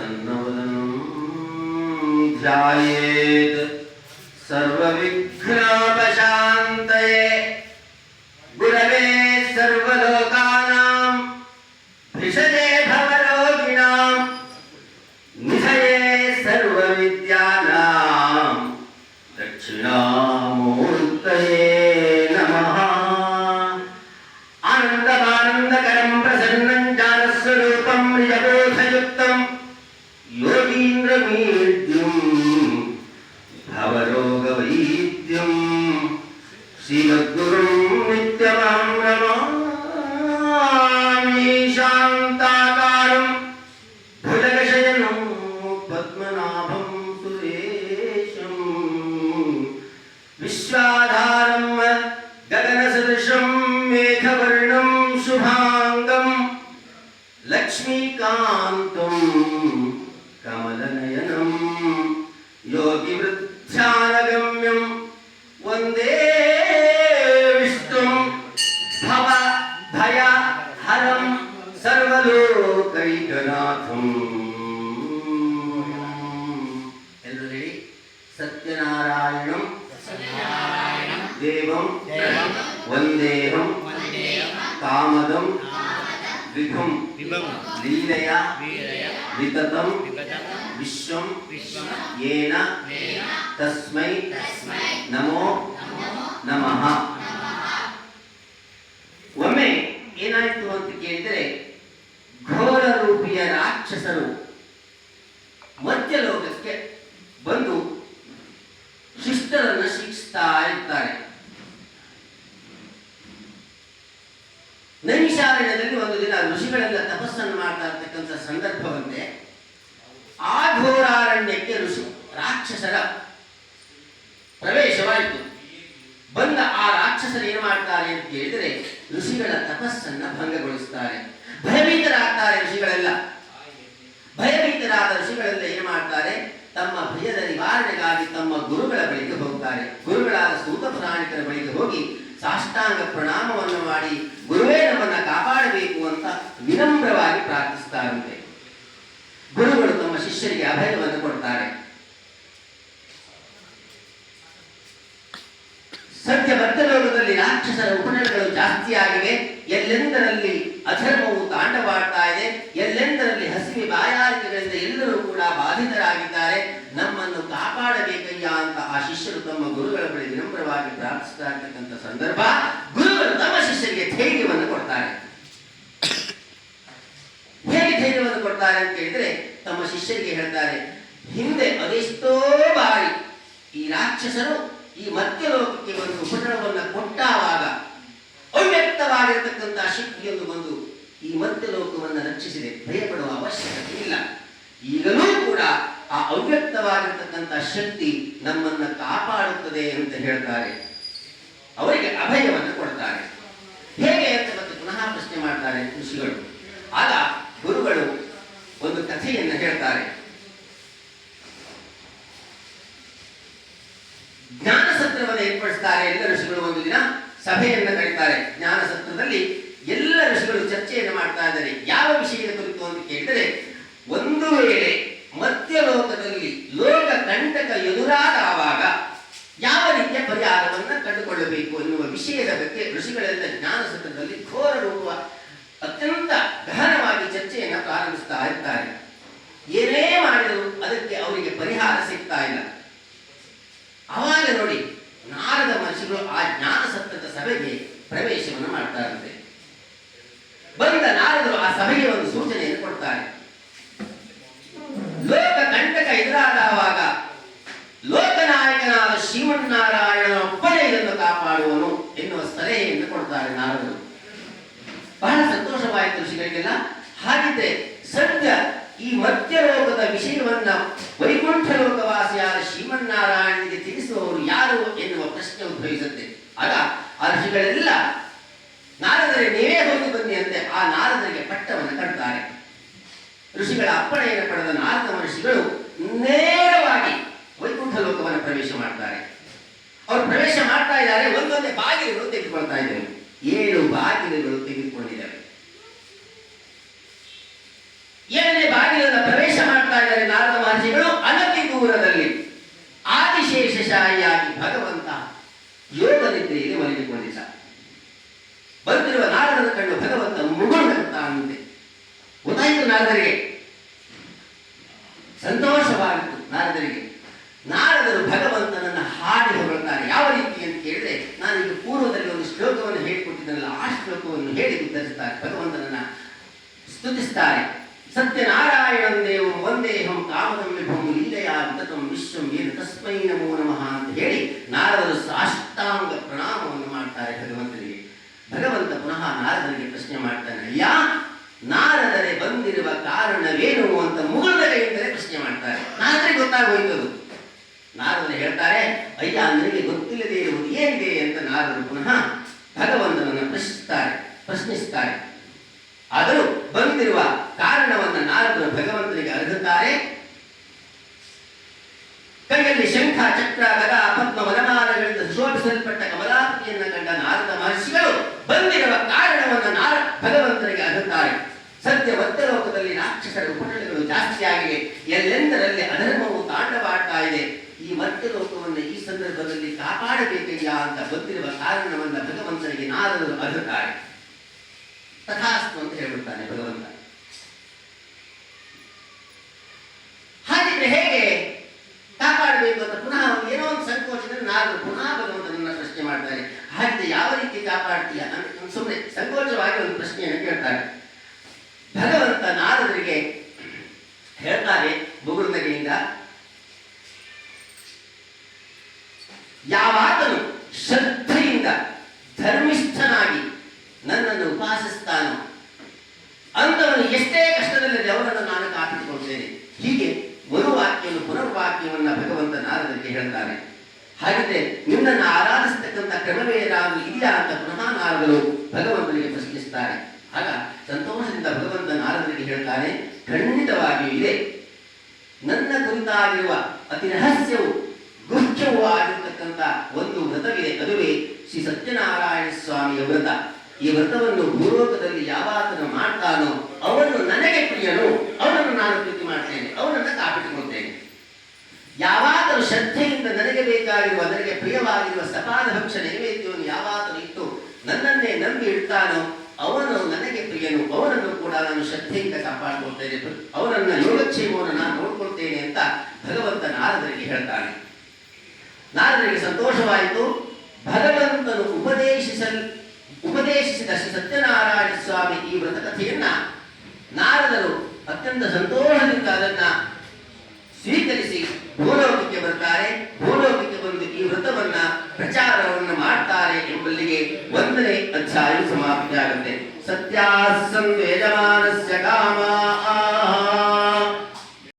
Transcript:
प्रसन्नवदनं ध्यायेत् सर्वविघ्नोपशान्तये गुरवे सर्वलोकानां भिषजे भवरोगिणां निधये सर्वविद्यानां दक्षिणामूर्तये नमः। आनन्दमानन्दकरं प्रसन्नं ज्ञानस्वरूपं निजबोधयुक्तं योगीन्द्रमीड्यं भवरोगवैद्यं श्रीमद्गुरुं नित्यमहं नमामि। शान्ताकारं भुजगशयनं पद्मनाभं सुरेशं विश्वाधारं गगनसदृशं मेघवर्णं शुभांगं लक्ष्मीकान्तं कमलनयनं योगिवृद्ध्यानगम्यं वन्दे विष्णुं भवभयहरं सर्वलोकैकनाथं। ಎಲ್ಲರೂ ಹೇಳಿ, ಸತ್ಯನಾರಾಯಣಂ ದೇವಂ ವಂದೇಹಂ ಕಾಮದಂ ವಿಭುಂ ಲೀಲಯ ವಿತತಂ ವಿಶ್ವಂ ಯೇನ ತಸ್ಮೈ ನಮೋ ನಮಃ. ಒಮ್ಮೆ ಏನಾಯ್ತು ಅಂತ ಕೇಳಿದರೆ, ಘೋರ ರೂಪಿಯ ರಾಕ್ಷಸರು ಮಧ್ಯಲೋಕಕ್ಕೆ ಬಂದು ಶಿಷ್ಟರನ್ನು ಶಿಕ್ಷಿಸ್ತಾ ಇರ್ತಾರೆ. ನೈಮಿಷಾರಣ್ಯದಲ್ಲಿ ಒಂದು ದಿನ ಋಷಿಗಳೆಲ್ಲ ತಪಸ್ಸನ್ನು ಮಾಡ್ತಾ ಇರ್ತಕ್ಕಂಥ ಸಂದರ್ಭವಂತೆ ಆ ಘೋರಾರಣ್ಯಕ್ಕೆ ರಾಕ್ಷಸರ ಪ್ರವೇಶವಾಯಿತು. ಬಂದ ಆ ರಾಕ್ಷಸರು ಏನು ಮಾಡ್ತಾರೆ ಅಂತ ಕೇಳಿದರೆ, ಋಷಿಗಳ ತಪಸ್ಸನ್ನ ಭಂಗಗೊಳಿಸ್ತಾರೆ. ಭಯಭೀತರಾಗ್ತಾರೆ ಋಷಿಗಳೆಲ್ಲ. ಭಯಭೀತರಾದ ಋಷಿಗಳೆಲ್ಲ ಏನು ಮಾಡ್ತಾರೆ, ತಮ್ಮ ಭಯದ ನಿವಾರಣೆಗಾಗಿ ತಮ್ಮ ಗುರುಗಳ ಬಳಿಗೆ ಹೋಗ್ತಾರೆ. ಗುರುಗಳಾದ ಸೂತ ಪುರಾಣಿಕರ ಬಳಿಗೆ ಹೋಗಿ ಸಾಷ್ಟಾಂಗ ಪ್ರಣಾಮವನ್ನು ಮಾಡಿ, ಗುರುವೇ ನಮ್ಮನ್ನ ಕಾಪಾಡಬೇಕು ಅಂತ ವಿನಮ್ರವಾಗಿ ಪ್ರಾರ್ಥಿಸ್ತಾರಂತೆ. ಗುರುಗಳು ತಮ್ಮ ಶಿಷ್ಯರಿಗೆ ಅಭಯವನ್ನು ಕೊಡ್ತಾರೆ. ಸದ್ಯ ಮಧ್ಯಲೋಕದಲ್ಲಿ ರಾಕ್ಷಸರ ಉಪಟಳಗಳು ಜಾಸ್ತಿಯಾಗಿವೆ. ಎಲ್ಲೆಂದರಲ್ಲಿ ಅಧರ್ಮವು ತಾಂಡವಾಡ್ತಾ ಇದೆ. ಎಲ್ಲೆಂದರಲ್ಲಿ ಹಸಿವೆ ಬಾಯಾರಿಕೆಗಳಿಂದ ಎಲ್ಲರೂ ಕೂಡ ಬಾಧಿತರಾಗಿದ್ದಾರೆ. ನಮ್ಮನ್ನು ಕಾಪಾಡಬೇಕಯ್ಯ ಅಂತ ಆ ಶಿಷ್ಯರು ತಮ್ಮ ಗುರುಗಳ ಬಳಿ ವಿನಮ್ರವಾಗಿ ಪ್ರಾರ್ಥಿಸ್ತಾ ಇರ್ತಕ್ಕಂಥ ಸಂದರ್ಭ, ಗುರುಗಳು ತಮ್ಮ ಶಿಷ್ಯರಿಗೆ ಧೈರ್ಯವನ್ನು ಕೊಡ್ತಾರೆ. ಹೇಗೆ ಧೈರ್ಯವನ್ನು ಕೊಡ್ತಾರೆ ಅಂತ ಹೇಳಿದ್ರೆ, ತಮ್ಮ ಶಿಷ್ಯರಿಗೆ ಹೇಳ್ತಾರೆ, ಹಿಂದೆ ಅದೆಷ್ಟೋ ಬಾರಿ ಈ ರಾಕ್ಷಸರು ಈ ಮಧ್ಯಲೋಕಕ್ಕೆ ಒಂದು ಉಪಟಳವನ್ನು ಕೊಟ್ಟಾವಾಗ ಅವ್ಯಕ್ತವಾಗಿರತಕ್ಕಂತಹ ಶಕ್ತಿಯೊಂದು ಬಂದು ಈ ಮಧ್ಯಲೋಕವನ್ನು ರಕ್ಷಿಸಿದೆ. ಭಯಪಡುವ ಅವಶ್ಯಕತೆ ಇಲ್ಲ. ಈಗಲೂ ಕೂಡ ಆ ಅವ್ಯಕ್ತವಾಗಿರತಕ್ಕಂತಹ ಶಕ್ತಿ ನಮ್ಮನ್ನ ಕಾಪಾಡುತ್ತದೆ ಅಂತ ಹೇಳ್ತಾರೆ. ಅವರಿಗೆ ಅಭಯವನ್ನು ಕೊಡ್ತಾರೆ. ಹೇಗೆ ಅಂತ ಮತ್ತೆ ಪುನಃ ಪ್ರಶ್ನೆ ಮಾಡ್ತಾರೆ ಋಷಿಗಳು. ಆಗ ಗುರುಗಳು ಒಂದು ಕಥೆಯನ್ನು ಹೇಳ್ತಾರೆ. ಜ್ಞಾನ ಸತ್ರವನ್ನು ಏರ್ಪಡಿಸ್ತಾರೆ. ಎಲ್ಲ ಋಷಿಗಳು ಒಂದು ದಿನ ಸಭೆಯನ್ನು ಕರೀತಾರೆ. ಜ್ಞಾನ ಸತ್ರದಲ್ಲಿ ಎಲ್ಲ ಋಷಿಗಳು ಚರ್ಚೆಯನ್ನು ಮಾಡ್ತಾ ಇದ್ದಾರೆ. ಯಾವ ವಿಷಯದ ಕುರಿತು ಅಂತ ಕೇಳಿದರೆ, ಒಂದು ವೇಳೆ ಮಧ್ಯಲೋಕದಲ್ಲಿ ಲೋಕ ಕಂಟಕ ಎದುರಾದಾಗ ಯಾವ ರೀತಿಯ ಪರಿಹಾರವನ್ನು ಕಂಡುಕೊಳ್ಳಬೇಕು ಎನ್ನುವ ವಿಷಯದ ಬಗ್ಗೆ ಋಷಿಗಳೆಲ್ಲ ಜ್ಞಾನ ಸತ್ರದಲ್ಲಿ ಘೋರ ರೂಪ ಅತ್ಯಂತ ಗಹನವಾಗಿ ಚರ್ಚೆಯನ್ನು ಪ್ರಾರಂಭಿಸ್ತಾ ಇರ್ತಾರೆ. ಏನೇ ಮಾಡಿದರೂ ಅದಕ್ಕೆ ಅವರಿಗೆ ಪರಿಹಾರ ಸಿಗ್ತಾ ಇಲ್ಲ. ಆವಾಗ ನೋಡಿ, ನಾರದ ಮಹರ್ಷಿಗಳು ಆ ಜ್ಞಾನ ಸತ್ರದ ಸಭೆಗೆ ಪ್ರವೇಶವನ್ನು ಮಾಡ್ತಾರಂತೆ. ಬಂದ ನಾರದರು ಆ ಸಭೆಗೆ ಒಂದು ಸೂಚನೆಯನ್ನು ಕೊಡ್ತಾರೆ. ಲೋಕ ಕಂಟಕ ಎದುರಾದವಾಗ ಲೋಕನಾಯಕನಾದ ಶ್ರೀಮನ್ನಾರಾಯಣನ ಒಬ್ಬನೇ ಇದನ್ನು ಕಾಪಾಡುವನು ಎನ್ನುವ ಸಲಹೆಯನ್ನು ಕೊಡ್ತಾರೆ ನಾರದರು. ಬಹಳ ಸಂತೋಷವಾಯಿತು ಋಷಿಗಳಿಗೆಲ್ಲ. ಹಾಗಿದ್ದರೆ ಸದ್ಯ ಈ ಮಧ್ಯಲೋಕದ ವಿಷಯವನ್ನ ವೈಕುಂಠ ಲೋಕವಾಸಿಯಾದ ಶ್ರೀಮನ್ನಾರಾಯಣನಿಗೆ ತಿಳಿಸುವವರು ಯಾರು ಎನ್ನುವ ಪ್ರಶ್ನೆ ಉದ್ಭವಿಸುತ್ತೆ. ಆಗ ಆ ಋಷಿಗಳೆಲ್ಲ ನಾರದರೆ ನೀವೇ ಹೋಗಿ ಬನ್ನಿ ಅಂತೆ ಆ ನಾರದರಿಗೆ ಪಟ್ಟವನ್ನು ಕಟ್ತಾರೆ. ಋಷಿಗಳ ಅಪ್ಪಣೆಯನ್ನು ಪಡೆದ ನಾರದ ಮಹರ್ಷಿಗಳು ನೇರವಾಗಿ ವೈಕುಂಠ ಲೋಕವನ್ನು ಪ್ರವೇಶ ಮಾಡ್ತಾರೆ. ಅವರು ಪ್ರವೇಶ ಮಾಡ್ತಾ ಇದ್ದಾರೆ. ಒಂದೊಂದೇ ಬಾಗಿಲುಗಳು ತೆಗೆದುಕೊಳ್ತಾ ಇದ್ದಾರೆ. 7 ಬಾಗಿಲುಗಳು ತೆಗೆದುಕೊಂಡಿದ್ದಾರೆ. 7ನೇ ಬಾಗಿಲನ್ನು ಪ್ರವೇಶ ಮಾಡ್ತಾ ಹೇಳ್ತಾರೆ ನಾರದ ಮಹರ್ಷಿಗಳು, ಅನತಿ ದೂರದಲ್ಲಿ ಆದಿಶೇಷಶಾಹಿಯಾಗಿ ಭಗವಂತ ಯೋಗ ನಿದ್ರೆಯಲ್ಲಿ ಮಲಗಿಕೊಂಡಿದ್ದ. ಬಂದಿರುವ ನಾರದರ ಕಂಡು ಭಗವಂತ ಮುಗುಳ್ನಗುತ್ತಾನಂತೆ. ಗೊತ್ತಾಯಿತು ನಾರದರಿಗೆ, ಸಂತೋಷವಾಗಿತ್ತು ನಾರದರಿಗೆ. ನಾರದರು ಭಗವಂತನನ್ನ ಹಾಡಿ ಹೊರಡ್ತಾರೆ. ಯಾವ ರೀತಿ ಅಂತ ಕೇಳಿದ್ರೆ, ನಾನೀಗ ಪೂರ್ವದಲ್ಲಿ ಒಂದು ಶ್ಲೋಕವನ್ನು ಹೇಳಿಕೊಟ್ಟಿದ್ದನಲ್ಲ, ಆ ಶ್ಲೋಕವನ್ನು ಹೇಳಿ ಉತ್ತರಿಸ್ತಾರೆ. ಭಗವಂತನನ್ನ ಸ್ತುತಿಸ್ತಾರೆ. ಸತ್ಯನಾರಾಯಣಂ ದೇವಂ ವಂದೇಹಂ ಕಾಮದಂ ವಿಭುಂ ಲೀಲೆಯ ವಿತತಂ ವಿಶ್ವಂ ಏನು ತಸ್ಮೈ ನಮೋ ನಮಃ ಅಂತ ಹೇಳಿ ನಾರದರು ಸಾಷ್ಟಾಂಗ ಪ್ರಣಾಮವನ್ನು ಮಾಡ್ತಾರೆ ಭಗವಂತನಿಗೆ. ಭಗವಂತ ಪುನಃ ನಾರದರಿಗೆ ಪ್ರಶ್ನೆ ಮಾಡ್ತಾನೆ, ಅಯ್ಯ ನಾರದರೆ ಬಂದಿರುವ ಕಾರಣವೇನು ಅಂತ ಮುಗುಳ್ದ ಕೈಯಿಂದಲೇ ಪ್ರಶ್ನೆ ಮಾಡ್ತಾರೆ. ನಾರದರಿಗೆ ಗೊತ್ತಾಗೋಯ್ತದು. ನಾರದರು ಹೇಳ್ತಾರೆ, ಅಯ್ಯ ನನಗೆ ಗೊತ್ತಿಲ್ಲದೆ ಇರುವುದು ಏನಿದೆ ಅಂತ ನಾರದರು ಪುನಃ ಭಗವಂತನನ್ನು ಪ್ರಶ್ನಿಸ್ತಾರೆ. ಆದರೂ ಬಂದಿರುವ ಕಾರಣವನ್ನು ನಾರದರು ಭಗವಂತನಿಗೆ ಅರ್ಹುತ್ತಾರೆ. ಕೈಯಲ್ಲಿ ಶಂಖ ಚಕ್ರ ಗದ ಪದ್ಮ ವನಮಾಲಗಳಿಂದ ಶೋಭಿಸಲ್ಪಟ್ಟ ಕಮಲಾಪತಿಯನ್ನು ಕಂಡ ನಾರದ ಮಹರ್ಷಿಗಳು ಬಂದಿರುವ ಕಾರಣವನ್ನು ಭಗವಂತನಿಗೆ ಅರ್ಹುತ್ತಾರೆ. ಸದ್ಯ ಮಧ್ಯಲೋಕದಲ್ಲಿ ರಾಕ್ಷಸರ ಉಪಟಳಗಳು ಜಾಸ್ತಿಯಾಗಿವೆ, ಎಲ್ಲೆಂದರಲ್ಲಿ ಅಧರ್ಮವು ತಾಂಡವಾಡ್ತಾ ಇದೆ. ಈ ಮಧ್ಯಲೋಕವನ್ನು ಈ ಸಂದರ್ಭದಲ್ಲಿ ಕಾಪಾಡಬೇಕಯ್ಯ ಅಂತ ಬಂದಿರುವ ಕಾರಣವನ್ನು ಭಗವಂತನಿಗೆ ನಾರದರು ಅರ್ಹುತ್ತಾರೆ. ತಥಾಸ್ತು ಅಂತ ಹೇಳ್ಬಿಡ್ತಾನೆ ಭಗವಂತ. ಹಾಗಿದ್ರೆ ಹೇಗೆ ಕಾಪಾಡಬೇಕು ಅಂತ ಪುನಃ ಏನೋ ಒಂದು ಸಂಕೋಚದಲ್ಲಿ ನಾರದರು ಪುನಃ ಭಗವಂತನನ್ನ ಪ್ರಶ್ನೆ ಮಾಡ್ತಾರೆ. ಹಾಗಿದ್ರೆ ಯಾವ ರೀತಿ ಕಾಪಾಡ್ತೀಯ? ಸುಮ್ಮನೆ ಸಂಕೋಚವಾಗಿ ಒಂದು ಪ್ರಶ್ನೆಯನ್ನು ಕೇಳ್ತಾರೆ. ಭಗವಂತ ನಾರದರಿಗೆ ಹೇಳ್ತಾರೆ ಮುಗುಳ್ನಗೆಯಿಂದ, ಯಾವಾತನು ಶ್ರದ್ಧೆಯಿಂದ ಧರ್ಮಿಷ್ಠನಾಗಿ ನನ್ನನ್ನು ಉಪಾಸಿಸ್ತಾನೋ ಅಂತವನು ಎಷ್ಟೇ ಕಷ್ಟದಲ್ಲಿದೆ ಅವರನ್ನು ನಾನು ಕಾಪಿಸಿಕೊಳ್ತೇನೆ. ಹೀಗೆ ಮರುವಾಕ್ಯವನ್ನು ಪುನರ್ವಾಕ್ಯವನ್ನು ಭಗವಂತ ನಾರದರಿಗೆ ಹೇಳ್ತಾನೆ. ಹಾಗಿದ್ರೆ ನಿನ್ನನ್ನು ಆರಾಧಿಸತಕ್ಕಂಥ ಕ್ರಮವೇನಾದರೂ ಇದೆಯಾ ಅಂತ ಪುನಃ ನಾರದರು ಭಗವಂತನಿಗೆ ಪ್ರಶ್ನಿಸ್ತಾರೆ. ಆಗ ಸಂತೋಷದಿಂದ ಭಗವಂತ ನಾರದರಿಗೆ ಹೇಳ್ತಾನೆ, ಖಂಡಿತವಾಗಿಯೂ ಇದೆ. ನನ್ನ ಕುರಿತಾಗಿರುವ ಅತಿ ರಹಸ್ಯವು ಗುಹ್ಯವೂ ಆಗಿರತಕ್ಕಂಥ ಒಂದು ವ್ರತವಿದೆ. ಅದುವೇ ಶ್ರೀ ಸತ್ಯನಾರಾಯಣ ಸ್ವಾಮಿಯ ವ್ರತ. ಈ ವ್ರತವನ್ನು ಭೂಲೋಕದಲ್ಲಿ ಯಾವಾತನು ಮಾಡ್ತಾನೋ ಅವನು ನನಗೆ ಪ್ರಿಯನು, ಅವನನ್ನು ನಾನು ಪ್ರೀತಿ ಮಾಡ್ತೇನೆ, ಅವನನ್ನು ಕಾಪಿಟ್ಟುಕೊಳ್ತೇನೆ. ಯಾವಾತನು ಶ್ರದ್ಧೆಯಿಂದ ನನಗೆ ಬೇಕಾಗಿರುವ, ನನಗೆ ಪ್ರಿಯವಾಗಿರುವ ಸಪಾದ ಭಕ್ಷ ನೈವೇದ್ಯವನ್ನು ಯಾವಾತನು ಇಟ್ಟು ನನ್ನನ್ನೇ ನಂಬಿ ಇಡ್ತಾನೋ ಅವನು ನನಗೆ ಪ್ರಿಯನು, ಅವನನ್ನು ಕೂಡ ನಾನು ಶ್ರದ್ಧೆಯಿಂದ ಕಾಪಾಡಿಕೊಳ್ತೇನೆ, ಅವನನ್ನ ಯೋಗಕ್ಷೇಮವನ್ನು ನಾನು ನೋಡ್ಕೊಳ್ತೇನೆ ಅಂತ ಭಗವಂತ ನಾರದರಿಗೆ ಹೇಳ್ತಾನೆ. ನಾರದರಿಗೆ ಸಂತೋಷವಾಯಿತು. ಭಗವಂತನು ಉಪದೇಶಿಸಿದ ಶ್ರೀ ಸತ್ಯನಾರಾಯಣ ಸ್ವಾಮಿ ಈ ವ್ರತಕಥೆಯನ್ನ ನಾರದರು ಅತ್ಯಂತ ಸಂತೋಷದಿಂದ ಅದನ್ನ ಸ್ವೀಕರಿಸಿ ಭೂಲೋಕಕ್ಕೆ ಬರ್ತಾರೆ. ಭೂಲೋಕಕ್ಕೆ ಬಂದು ಈ ವ್ರತವನ್ನ ಪ್ರಚಾರವನ್ನು ಮಾಡ್ತಾರೆ ಎಂಬಲ್ಲಿಗೆ 1ನೇ ಅಧ್ಯಾಯ ಸಮಾಪ್ತಿಯಾಗುತ್ತೆ. ಸತ್ಯಾಸನ್ ಯಜಮಾನಸ್ಯ ಕಾಮ